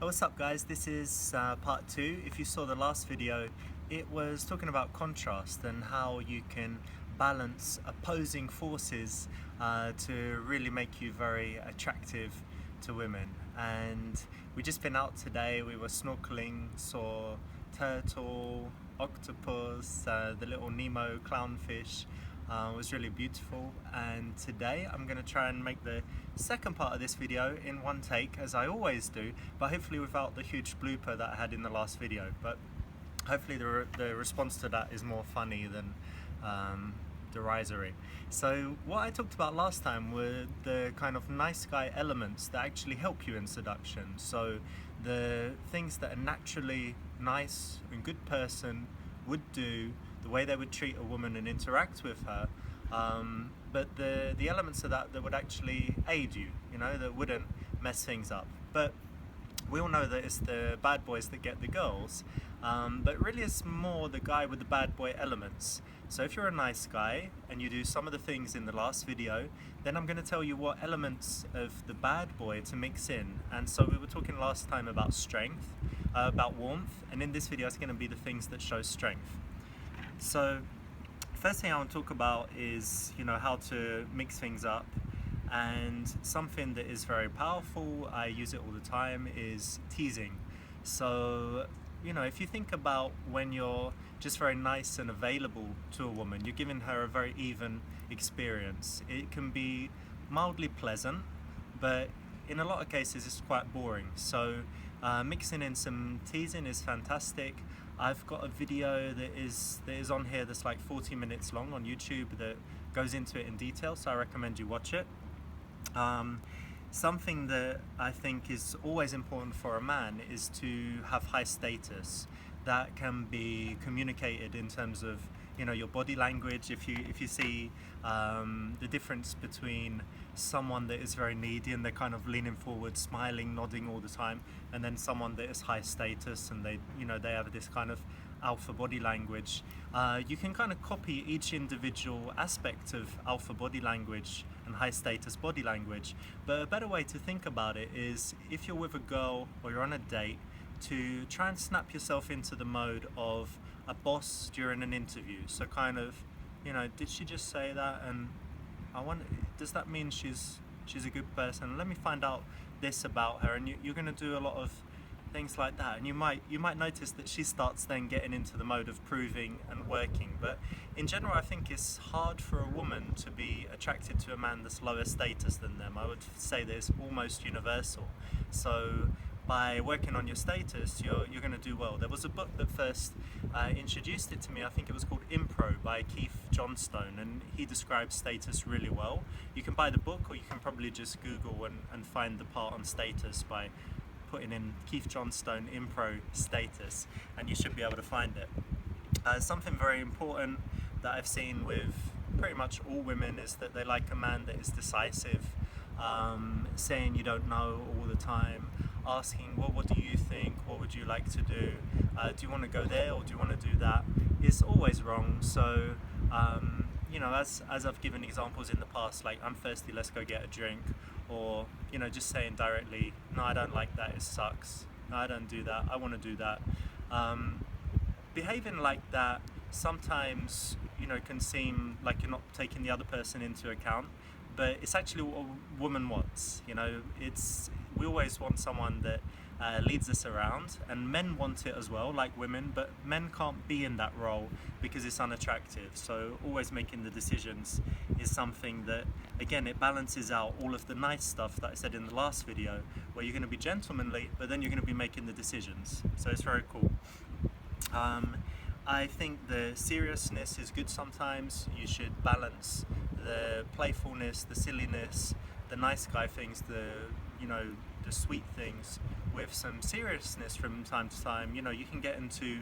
What's up guys, this is part 2. If you saw the last video, it was talking about contrast and how you can balance opposing forces to really make you very attractive to women. And we just been out today, we were snorkeling, saw turtle, octopus, the little Nemo clownfish. It was really beautiful, and today I'm going to try and make the second part of this video in one take, as I always do, but hopefully without the huge blooper that I had in the last video. But hopefully the response to that is more funny than derisory. So what I talked about last time were the kind of nice guy elements that actually help you in seduction. So the things that a naturally nice and good person would do, the way they would treat a woman and interact with her, but the elements of that would actually aid you, that wouldn't mess things up. But we all know that it's the bad boys that get the girls, but really it's more the guy with the bad boy elements. So if you're a nice guy and you do some of the things in the last video, then I'm going to tell you what elements of the bad boy to mix in. And so we were talking last time about strength, about warmth, and in this video it's going to be the things that show strength. So first thing I want to talk about is how to mix things up, and something that is very powerful, I use it all the time, is teasing. So if you think about when you're just very nice and available to a woman, you're giving her a very even experience. It can be mildly pleasant, but in a lot of cases it's quite boring. So mixing in some teasing is fantastic. I've got a video that is on here that's like 40 minutes long on YouTube that goes into it in detail, so I recommend you watch it. Something that I think is always important for a man is to have high status. That can be communicated in terms of your body language. If you see the difference between someone that is very needy and they're kind of leaning forward, smiling, nodding all the time, and then someone that is high status and they have this kind of alpha body language, you can kind of copy each individual aspect of alpha body language and high status body language. But a better way to think about it is, if you're with a girl or you're on a date, to try and snap yourself into the mode of a boss during an interview. So kind of, did she just say that, and I wonder, does that mean she's a good person? Let me find out this about her. And you're going to do a lot of things like that, and you might notice that she starts then getting into the mode of proving and working. But in general, I think it's hard for a woman to be attracted to a man that's lower status than them. I would say that it's almost universal. So by working on your status, you're going to do well. There was a book that first introduced it to me. I think it was called Impro by Keith Johnstone, and he describes status really well. You can buy the book, or you can probably just Google and find the part on status by putting in Keith Johnstone Impro status, and you should be able to find it. Something very important that I've seen with pretty much all women is that they like a man that is decisive, saying you don't know all the time, asking, well, what do you think? What would you like to do? Do you want to go there, or do you want to do that? Is always wrong. So as I've given examples in the past, like, I'm thirsty, let's go get a drink, or just saying directly, no, I don't like that, it sucks, no, I don't do that, I want to do that. Behaving like that sometimes can seem like you're not taking the other person into account, but it's actually what a woman wants. We always want someone that leads us around, and men want it as well, like women, but men can't be in that role because it's unattractive. So always making the decisions is something that, again, it balances out all of the nice stuff that I said in the last video, where you're going to be gentlemanly, but then you're going to be making the decisions. So it's very cool. I think the seriousness is good sometimes. You should balance the playfulness, the silliness, the nice guy things, the sweet things, with some seriousness from time to time. You can get into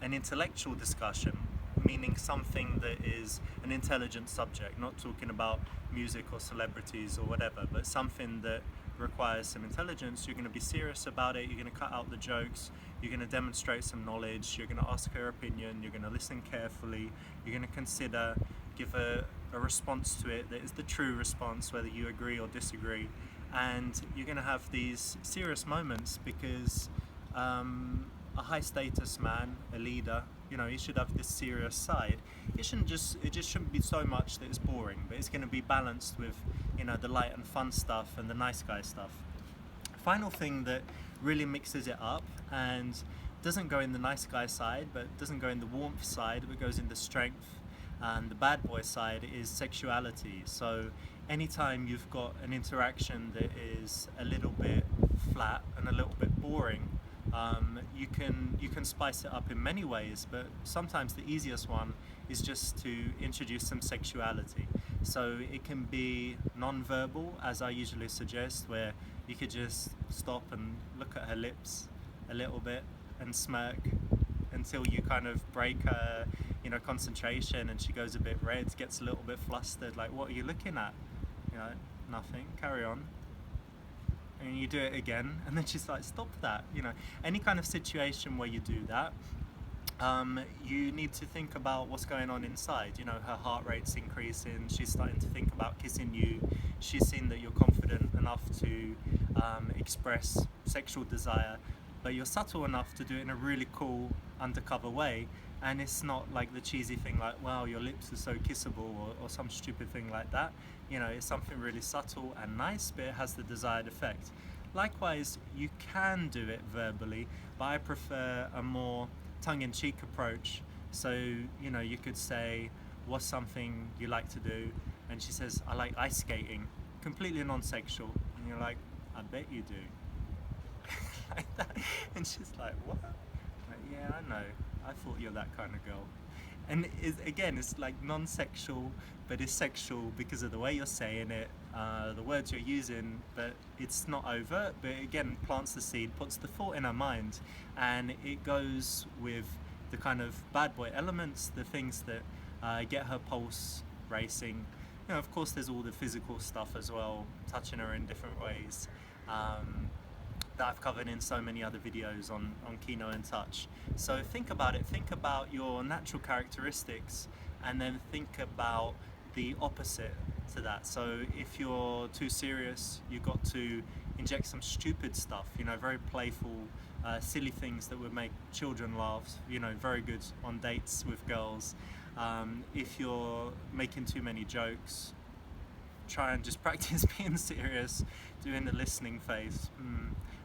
an intellectual discussion, meaning something that is an intelligent subject, not talking about music or celebrities or whatever, but something that requires some intelligence. You're going to be serious about it, you're going to cut out the jokes, you're going to demonstrate some knowledge, you're going to ask her opinion, you're going to listen carefully, you're going to consider, give a response to it that is the true response, whether you agree or disagree. and you're going to have these serious moments because a high status man, a leader, you know, he should have this serious side. It just shouldn't be so much that it's boring, but it's going to be balanced with, you know, the light and fun stuff and the nice guy stuff. Final thing that really mixes it up and doesn't go in the nice guy side, but doesn't go in the warmth side, but goes in the strength and the bad boy side, is sexuality. So anytime you've got an interaction that is a little bit flat and a little bit boring, you can spice it up in many ways, but sometimes the easiest one is just to introduce some sexuality. So it can be non-verbal, as I usually suggest, where you could just stop and look at her lips a little bit and smirk until you kind of break her, you know, concentration, and she goes a bit red, gets a little bit flustered, like, what are you looking at? You know, nothing, carry on. And you do it again, and then she's like, stop that. You know, any kind of situation where you do that, you need to think about what's going on inside. You know, her heart rate's increasing, she's starting to think about kissing you, she's seen that you're confident enough to express sexual desire, but you're subtle enough to do it in a really cool undercover way, and it's not like the cheesy thing like, wow, your lips are so kissable, or some stupid thing like that. You know, it's something really subtle and nice, but it has the desired effect. Likewise, you can do it verbally, but I prefer a more tongue-in-cheek approach. So, you know, you could say, what's something you like to do? And she says, I like ice skating. Completely non-sexual. And you're like, I bet you do. Like that. And she's like, what? Like, yeah, I know. I thought you're that kind of girl. And it's like non-sexual, but it's sexual because of the way you're saying it, the words you're using, but it's not overt, but again, plants the seed, puts the thought in her mind, and it goes with the kind of bad boy elements, the things that get her pulse racing. You know, of course, there's all the physical stuff as well, touching her in different ways. That I've covered in so many other videos on Kino and Touch. So think about it, think about your natural characteristics, and then think about the opposite to that. So if you're too serious, you've got to inject some stupid stuff, you know, very playful, silly things that would make children laugh, you know, very good on dates with girls. If you're making too many jokes, try and just practice being serious, doing the listening phase,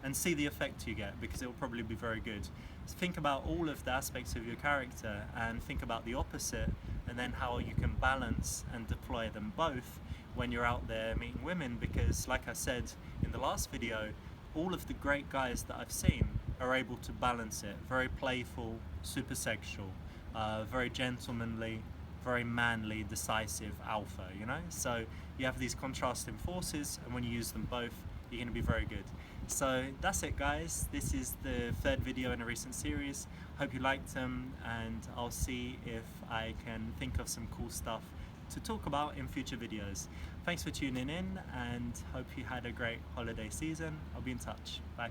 and see the effect you get, because it will probably be very good. So think about all of the aspects of your character and think about the opposite, and then how you can balance and deploy them both when you're out there meeting women, because like I said in the last video, all of the great guys that I've seen are able to balance it. Very playful, super sexual, very gentlemanly, very manly, decisive alpha, you know? So you have these contrasting forces, and when you use them both, you're going to be very good. So that's it, guys. This is the third video in a recent series. Hope you liked them, and I'll see if I can think of some cool stuff to talk about in future videos. Thanks for tuning in, and hope you had a great holiday season. I'll be in touch. Bye.